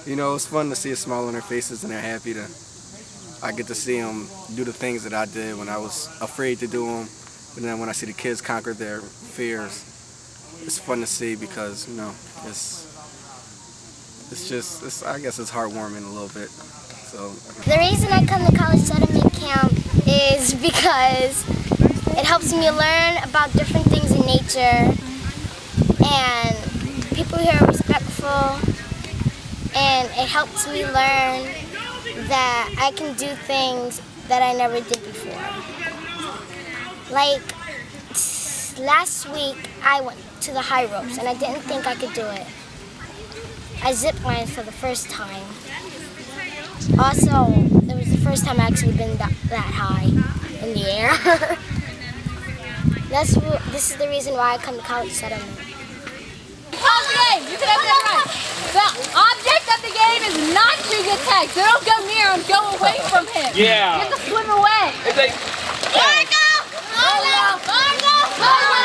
You know, it's fun to see a smile on their faces and they're happy to. I get to see them do the things that I did when I was afraid to do them. But then when I see the kids conquer their fears, it's fun to see because I guess it's heartwarming a little bit. So the reason I come to College Settlement Camp is because it helps me learn about different things in nature, and people here are respectful, and it helps me learn that I can do things that I never did before. Like last week I went to the high ropes and I didn't think I could do it. I ziplined for the first time. Also, it was the first time I actually been that high in the air. This is the reason why I come to College Settlement. Pause the game. You can have that right. The object of the game is not to get tagged. So don't go near him. Go away from him. Yeah. You have to swim away. It's like, Margo! Margo! Margo! Margo!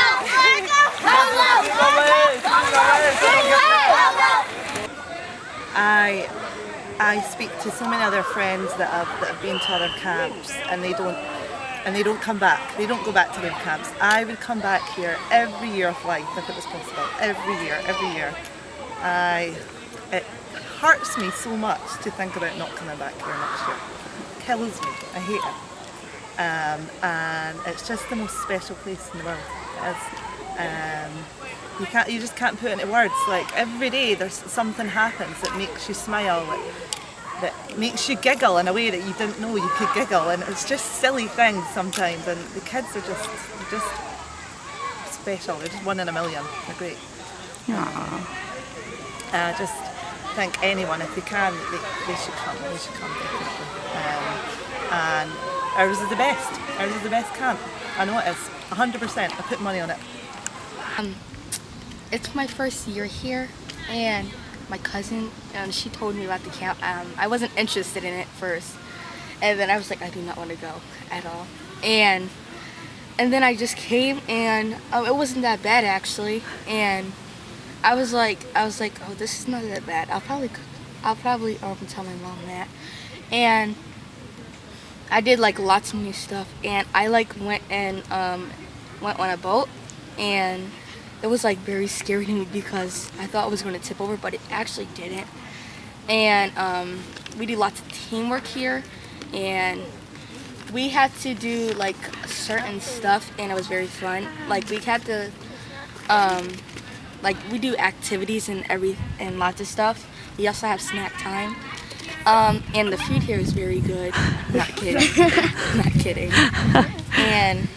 I speak to so many other friends that have been to other camps, and they don't come back. They don't go back to their camps. I would come back here every year of life if it was possible. Every year. It hurts me so much to think about not coming back here next year. It kills me. I hate it. And it's just the most special place in the world. You just can't put it into words. Like every day there's something happens that makes you smile, that makes you giggle in a way that you didn't know you could giggle, and it's just silly things sometimes, and the kids are just special. They're just one in a million. They're great. I just think anyone, if they can, they should come. They should come definitely. And ours is the best. Ours is the best camp. I know it is. 100%. I put money on it. It's my first year here, and my cousin, she told me about the camp. I wasn't interested in it first, and then I was like, I do not want to go at all. And then I just came, and it wasn't that bad actually. And I was like, oh, this is not that bad. I'll probably tell my mom that. And I did like lots of new stuff, and I like went on a boat, and it was like very scary to me because I thought I was going to tip over, but it actually didn't. And we do lots of teamwork here, and we had to do like certain stuff, and it was very fun. Like we had to we do activities and lots of stuff. We also have snack time. And the food here is very good. Not kidding. Not kidding. And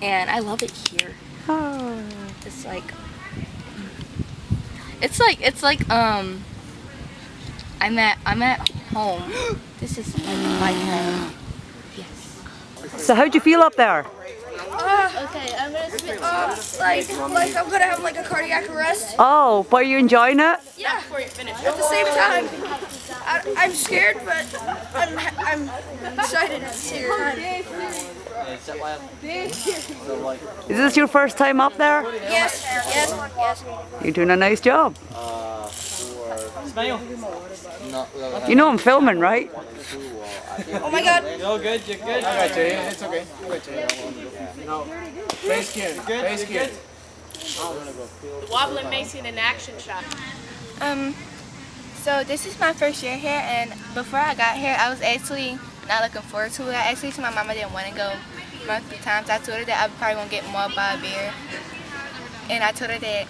I love it here. Oh. It's like I'm at home. This is like my home. Yes. So how'd you feel up there? Okay, I'm gonna spit like I'm gonna have like a cardiac arrest. Oh, but are you enjoying it? Yeah. At the same time, I'm scared, but I'm excited at the same time. Is this your first time up there? Yes. You're doing a nice job. smile. You know I'm filming, right? Oh my God. You're good, you're good. I got you. It's okay. I got you. No. Face skin. Face skin. Wobbling Mason in action shot. So this is my first year here, and before I got here, I was actually not looking forward to it. I actually told my mom I didn't want to go multiple times. I told her that I probably won't get mauled by a bear, and I told her that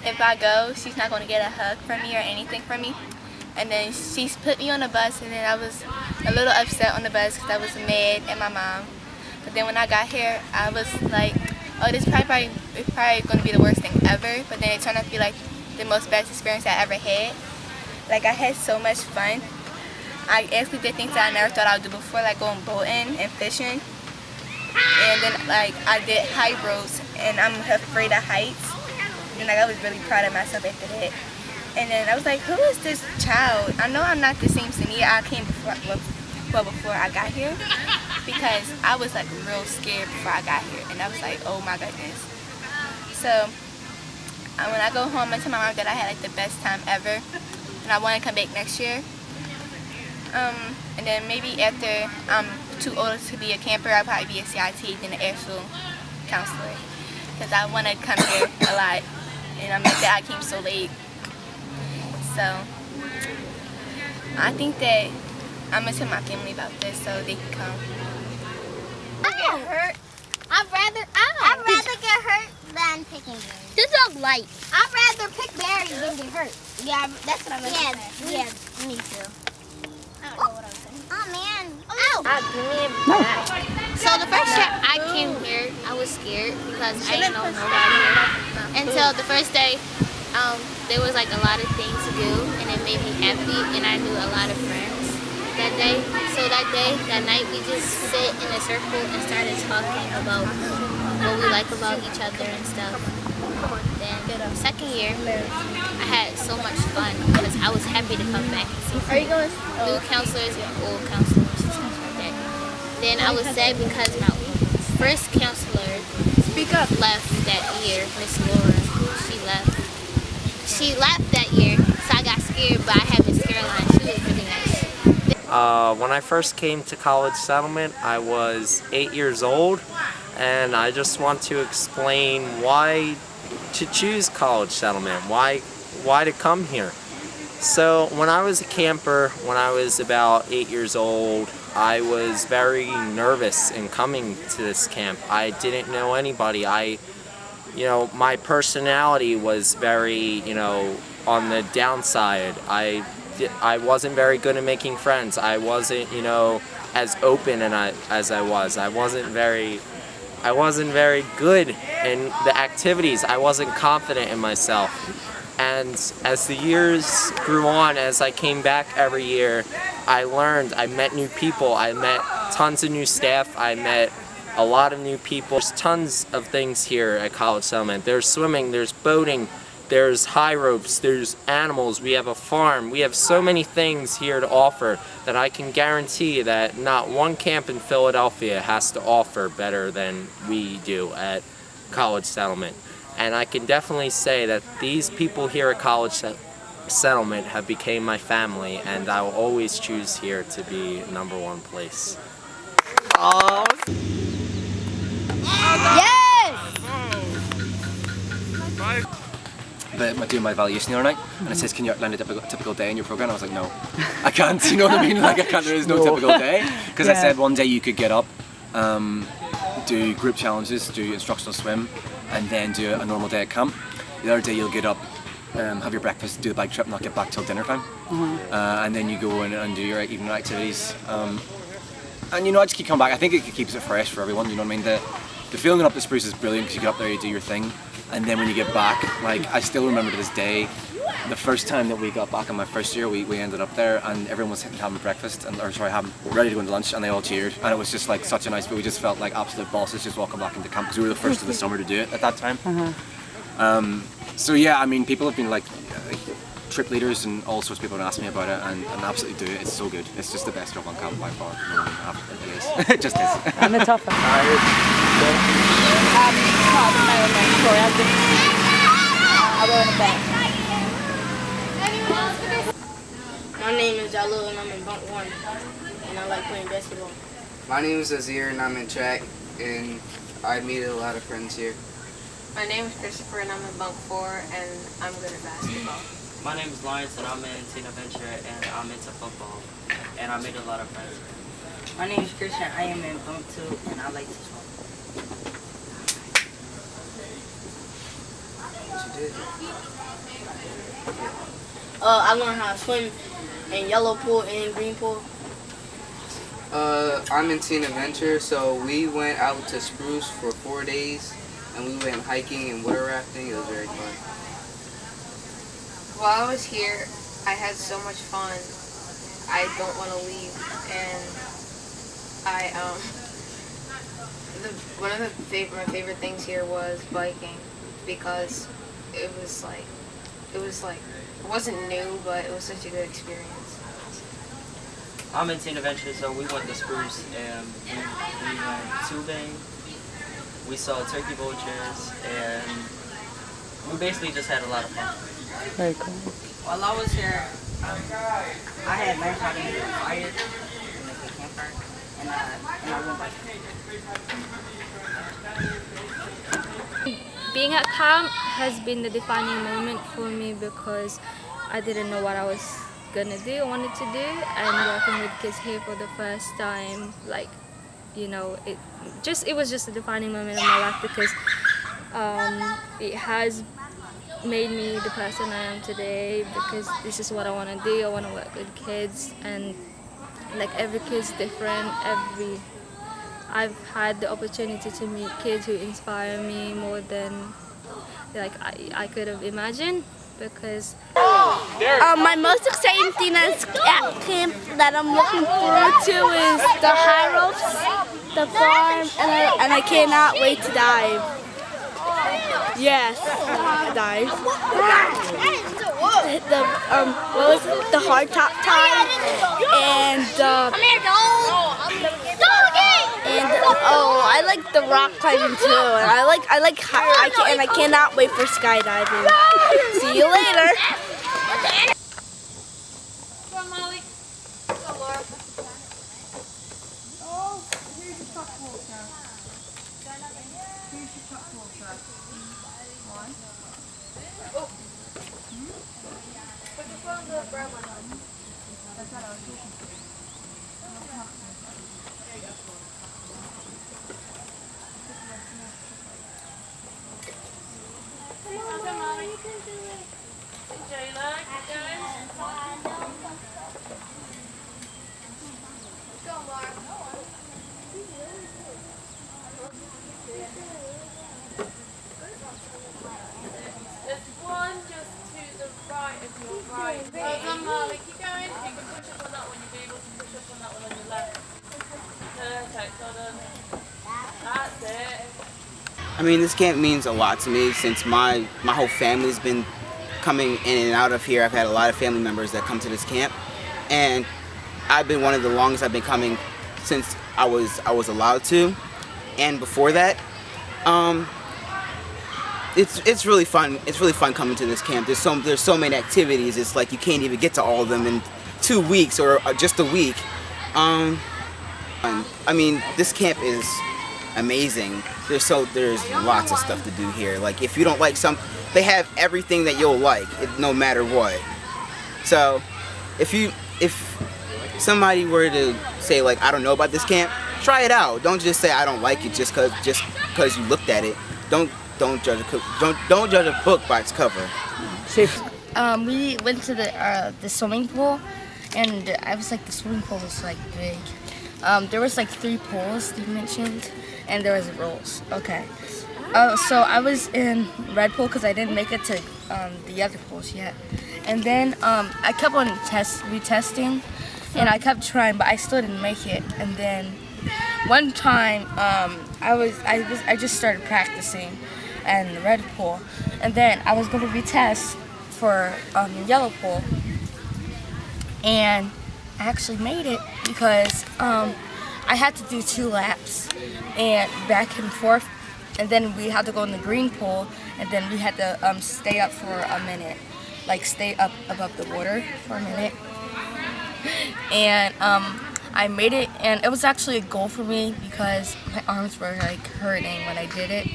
if I go, she's not going to get a hug from me or anything from me. And then she put me on the bus, and then I was a little upset on the bus because I was mad at my mom. But then when I got here, I was like, oh, this is probably going to be the worst thing ever. But then it turned out to be like the most best experience I ever had. Like, I had so much fun. I actually did things that I never thought I would do before, like going boating and fishing. And then, like, I did high ropes, and I'm afraid of heights. And, like, I was really proud of myself after that. And then I was like, who is this child? I know I'm not the same Sania I came before I got here, because I was, like, real scared before I got here. And I was like, oh, my goodness. So when I go home, I tell my mom that I had, like, the best time ever. and I want to come back next year. And then maybe after I'm too old to be a camper, I'll probably be a CIT than an actual counselor. Because I want to come here a lot, and I'm mad that I came so late. So I think that I'm going to tell my family about this so they can come. I get hurt. I'd rather get hurt than picking berries. This dog light. I'd rather pick berries than get hurt. Yeah, that's what I was saying. Yeah, me too. I don't know what I was saying. Oh man. Ow! So the first year I came here, I was scared because I didn't know nobody here. Until the first day, there was like a lot of things to do, and it made me happy, and I knew a lot of friends that day. So that night, we just sit in a circle and started talking about what we like about each other and stuff. Then the second year, I had so much fun because I was happy to come back and see new counselors and old counselors and stuff like that. Then I was sad because my first counselor left that year, Miss Laura. She left that year, so I got scared, but I had Miss Caroline. She was really nice. When I first came to College Settlement, I was 8 years old, and I just want to explain why to choose College Settlement, why to come here. So when I was a camper, when I was about 8 years old, I was very nervous in coming to this camp. I didn't know anybody. My personality was very, on the downside. I wasn't very good at making friends. I wasn't, as open as I was. I wasn't very good in the activities. I wasn't confident in myself. And as the years grew on, as I came back every year, I learned, I met new people, I met tons of new staff, I met a lot of new people. There's tons of things here at College Settlement. There's swimming, there's boating, there's high ropes, there's animals, we have a farm. We have so many things here to offer that I can guarantee that not one camp in Philadelphia has to offer better than we do at College Settlement. And I can definitely say that these people here at College Settlement have become my family, and I will always choose here to be #1 place. Oh. I'm doing my evaluation the other night, and it says, can you outline a typical day in your program? I was like, no, I can't, you know what I mean? Like, there is no typical day. Because I said one day you could get up, do group challenges, do instructional swim, and then do a normal day at camp. The other day you'll get up, have your breakfast, do the bike trip, not get back till dinner time. And then you go in and do your evening activities. And I just keep coming back. I think it keeps it fresh for everyone, you know what I mean? The feeling up the Spruce is brilliant because you get up there, you do your thing, and then when you get back, like, I still remember to this day, the first time that we got back in my first year, we ended up there and everyone was having breakfast, ready to go into lunch, and they all cheered, and it was just like such a nice, but we just felt like absolute bosses just walking back into camp because we were the first of the summer to do it at that time. So yeah, I mean, people have been like trip leaders and all sorts of people have asked me about it, and absolutely do it. It's so good. It's just the best job on camp by far. It is. It just is. And the tough. My name is Jalil and I'm in bunk 1, and I like playing basketball. My name is Azir and I'm in track, and I made a lot of friends here. My name is Christopher and I'm in bunk 4 and I'm good at basketball. My name is Lawrence and I'm in Teen Adventure and I'm into football, and I made a lot of friends. My name is Christian, I am in bunk 2 and I like to swim. What you did? I learned how to swim in yellow pool and green pool. I'm in Teen Adventure, so we went out to Spruce for 4 days, and we went hiking and water rafting. It was very fun. While I was here, I had so much fun. I don't want to leave, and one of my favorite things here was biking, because it wasn't new, but it was such a good experience. I'm in Teen Adventure, so we went to Spruce and we went tubing. We saw turkey vultures, and we basically just had a lot of fun. Very cool. While I was here, I had learned how to make a fire and make a campfire, and I went biking. Being at camp has been the defining moment for me because I didn't know what I was gonna do, wanted to do, and working with kids here for the first time, like, you know, it was just a defining moment in my life because it has made me the person I am today, because this is what I want to do. I want to work with kids, and like every kid's different. I've had the opportunity to meet kids who inspire me more than like I could have imagined, because my most exciting thing at camp that I'm looking forward to is the high ropes, the farm, and I cannot wait to dive. Yes, dive. The hard top time and I like the rock climbing too, and I cannot wait for skydiving. See you later. Come on, Molly. Go, Laura. Oh, here's your truck water. Here's your truck water. One. Oh. Put the phone on the brown one on. That's what I was looking for. There you go. Come on, you can do it. Jayla, keep going. Go, Mark. There's one just to the right of your right. Well done, Marley. Keep going. You can push up on that one. You'll be able to push up on that one on your left. Perfect. Well done. That's it. I mean, this camp means a lot to me since my whole family's been coming in and out of here. I've had a lot of family members that come to this camp, and I've been one of the longest I've been coming since I was allowed to, and before that. It's really fun. It's really fun coming to this camp. There's so many activities. It's like you can't even get to all of them in 2 weeks or just a week. I mean, this camp is amazing. There's lots of stuff to do here. Like if you don't like they have everything that you'll like, no matter what. So if somebody were to say like, I don't know about this camp, try it out. Don't just say I don't like it just cause you looked at it. Don't judge a book by its cover. We went to the swimming pool, and I was like, the swimming pool was like big. There was like 3 pools you mentioned, and there was rolls. Okay. So I was in red pool because I didn't make it to the other pools yet. And then I kept on retesting, and I kept trying, but I still didn't make it. And then one time I just started practicing in the red pool, and then I was going to retest for the yellow pool, and I actually made it because I had to do 2 laps and back and forth, and then we had to go in the green pool, and then we had to stay up for a minute, like stay up above the water for a minute. And I made it, and it was actually a goal for me because my arms were like hurting when I did it,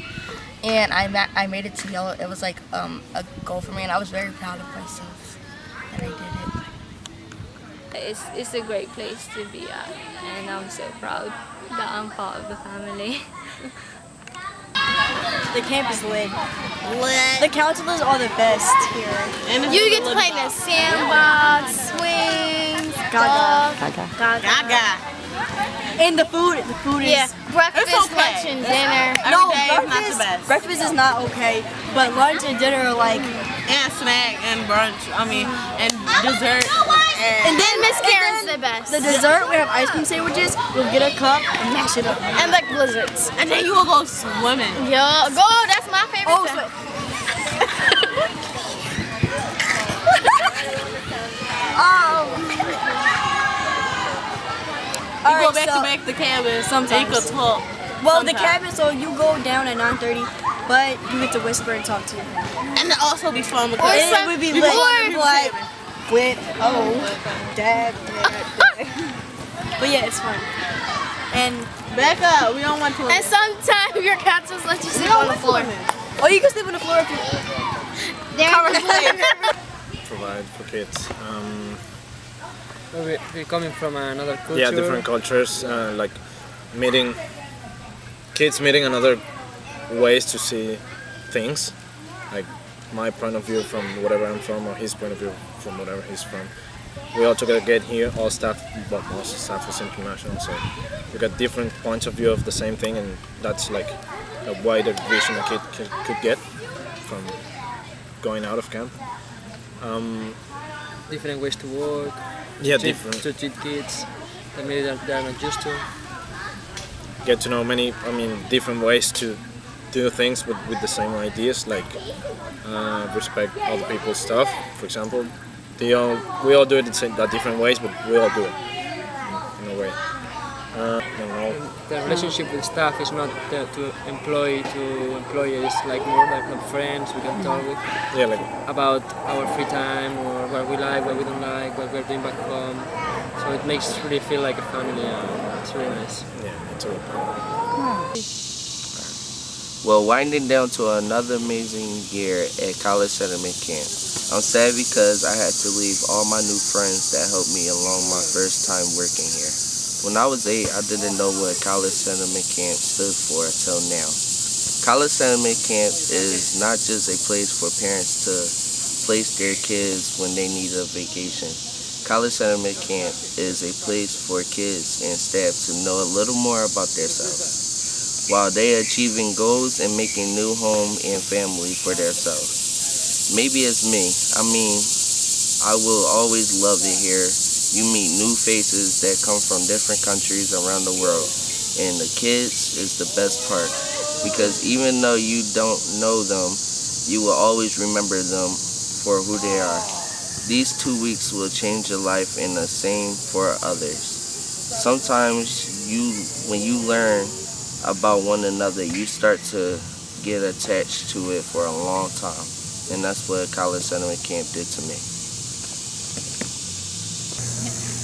and I made it to yellow. It was like a goal for me, and I was very proud of myself that I did it. It's a great place to be at, and I'm so proud that I'm part of the family. The camp is lit. The counselors are the best here. And you get to play in the sandbox, swings, golf. Gaga. And the food is breakfast, lunch, and dinner. Breakfast is not okay, but lunch and dinner are like snack and brunch. I mean, and dessert. And then Miss Karen's the best. The dessert, we have ice cream sandwiches. We'll get a cup and mash it up. And like blizzards. And then you will go swimming. Yeah, go. That's my favorite thing. You go back to the cabin. Sometimes. You can talk. Well, the cabin, so you go down at 9:30, but you get to whisper and talk to your family. And also be fun because it would be lit. Quit. Oh, dad. But yeah, it's fun. And back up. We don't want to. And sometimes your cat just lets you sleep on the floor. Oh, you can sleep on the floor if you. Provide for kids. We're coming from another culture. Yeah, different cultures, like kids meeting another ways to see things, like my point of view from whatever I'm from, or his point of view from whatever he's from. We all together get here, all staff, but most staff is international, so we got different points of view of the same thing, and that's like a wider vision a kid could get from going out of camp. Different ways to work. Yeah, different. To treat kids that maybe they're not used to. Get to know different ways to do things with the same ideas, like respect other people's stuff. For example, we all do it in different ways, but we all do it in a way. The relationship with staff is not to employee to employee. It's like more like friends. We can talk with about our free time or what we like, what we don't like, what we're doing back home. So it makes really feel like a family. It's really nice. Yeah, it's really Well, winding down to another amazing year at College Settlement Camp. I'm sad because I had to leave all my new friends that helped me along my first time working here. When I was 8, I didn't know what College Settlement Camp stood for until now. College Settlement Camp is not just a place for parents to place their kids when they need a vacation. College Settlement Camp is a place for kids and staff to know a little more about themselves, while they are achieving goals and making new home and family for themselves. Maybe it's me. I will always love it here. You meet new faces that come from different countries around the world, and the kids is the best part, because even though you don't know them, you will always remember them for who they are. These 2 weeks will change your life, and the same for others. Sometimes when you learn about one another, you start to get attached to it for a long time, and that's what College Settlement Camp did to me.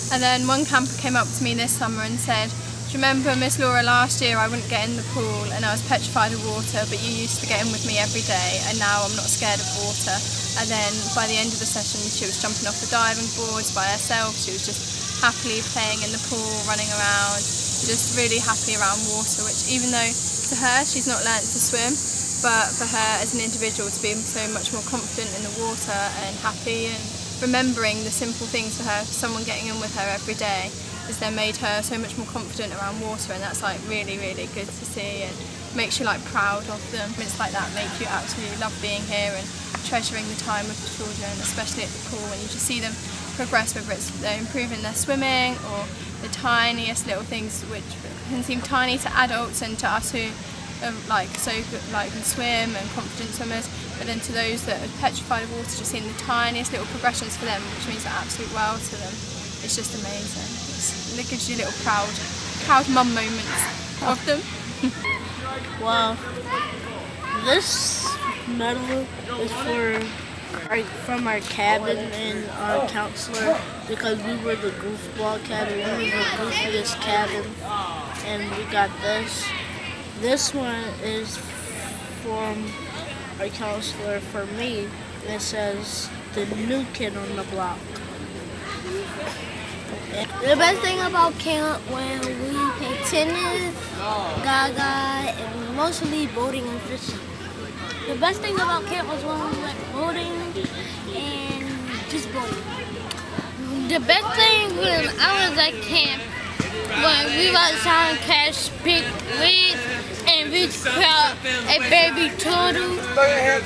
And then one camper came up to me this summer and said, "Do you remember, Miss Laura, last year I wouldn't get in the pool and I was petrified of water, but you used to get in with me every day, and now I'm not scared of water." And then by the end of the session, she was jumping off the diving boards by herself. She was just happily playing in the pool, running around, just really happy around water, which even though to her she's not learnt to swim, but for her as an individual to be so much more confident in the water and happy and remembering the simple things for her, someone getting in with her every day, has then made her so much more confident around water, and that's like really, really good to see and makes you like proud of them. It's like that make you absolutely love being here and treasuring the time with the children, especially at the pool, when you just see them progress, whether it's they're improving their swimming or the tiniest little things which can seem tiny to adults and to us who are like so good, like can swim and confident swimmers, but then to those that are petrified of water, just seeing the tiniest little progressions for them, which means the absolute world to them. It's just amazing. It gives you little proud mum moments of them. Well, this medal is from our cabin and our counselor, because we were the goofball cabin. We were the goofiest cabin, and we got this. This one is from our counselor for me. It says the new kid on the block. The best thing about camp when we play tennis, gaga, and mostly boating and fishing. The best thing about camp was when we went boating and just boating. The best thing when I was at camp, when we was trying to catch big weed, and we caught a baby turtle,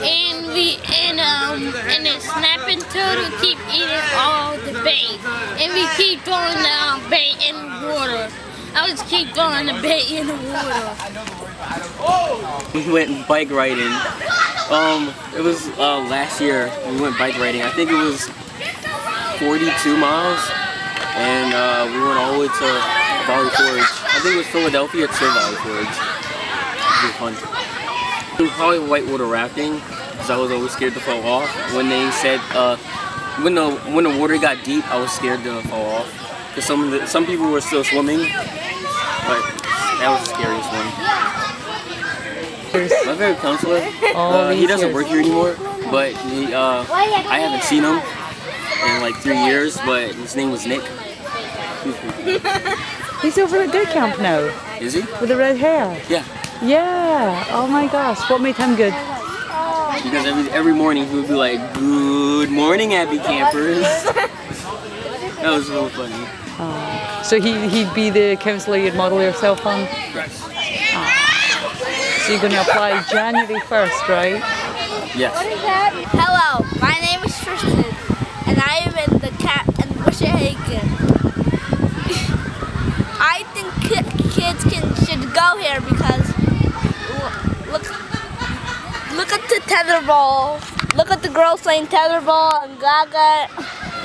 and the snapping turtle keep eating all the bait, and we keep throwing the bait in the water. I just keep throwing the bait in the water. We went bike riding. It was last year. We went bike riding. I think it was 42 miles, and we went all the way to Valley Forge. I think it was Philadelphia to Valley Forge. It was fun. Probably whitewater rafting, because I was always scared to fall off. When they said when the water got deep, I was scared to fall off because some people were still swimming, but that was the scariest one. My favorite counselor, he doesn't work here anymore, but I haven't seen him in like 3 years, but his name was Nick. He's over at day camp now. Is he? With the red hair. Yeah. Yeah. Oh my gosh. What made him good? Because every morning he would be like, "Good morning, Abbey campers." That was real funny. So he'd be the counsellor you'd model yourself on? Yes. So you're going to apply January 1st, right? Yes. Hello, my name is Tristan, and I am in the camp in Wissahickon. I think kids should go here because look at the tetherball. Look at the girls playing tetherball and gaga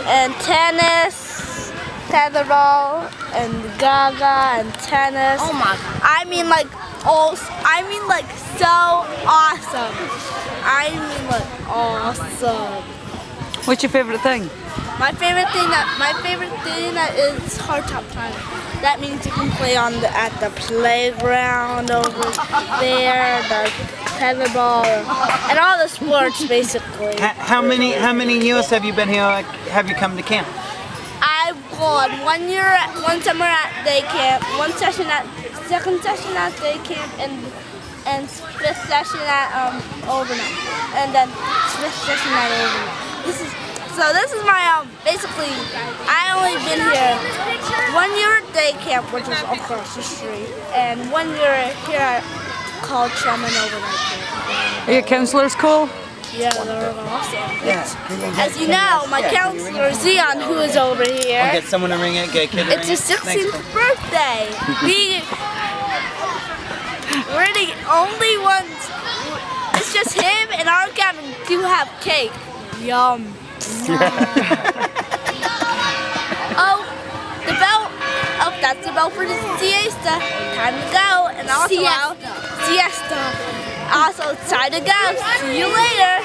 and tennis, tetherball and gaga and tennis. Oh my! I mean like so awesome. I mean like awesome. What's your favourite thing? My favorite thing that is hardtop time. That means you can play at the playground over there, the tetherball, and all the sports basically. How many years have you been here? Have you come to camp? I've gone 1 year, one summer at day camp, second session at day camp, and fifth session at overnight, and then fifth session at overnight. This is my basically. I only been here 1 year at day camp, which is across the street, and 1 year here at College Shelman overnight camp. Are your counsellors cool? Yeah, they're awesome. As you know, my counselor Zion, who is over here. I'll get someone to ring it. Get a kid to ring It's his 16th birthday. We're the only ones. It's just him and our cabin do have cake. Yum. Oh, the bell. Oh, that's the bell for the siesta. Time to go. And also siesta. Also, it's time to go. See you later.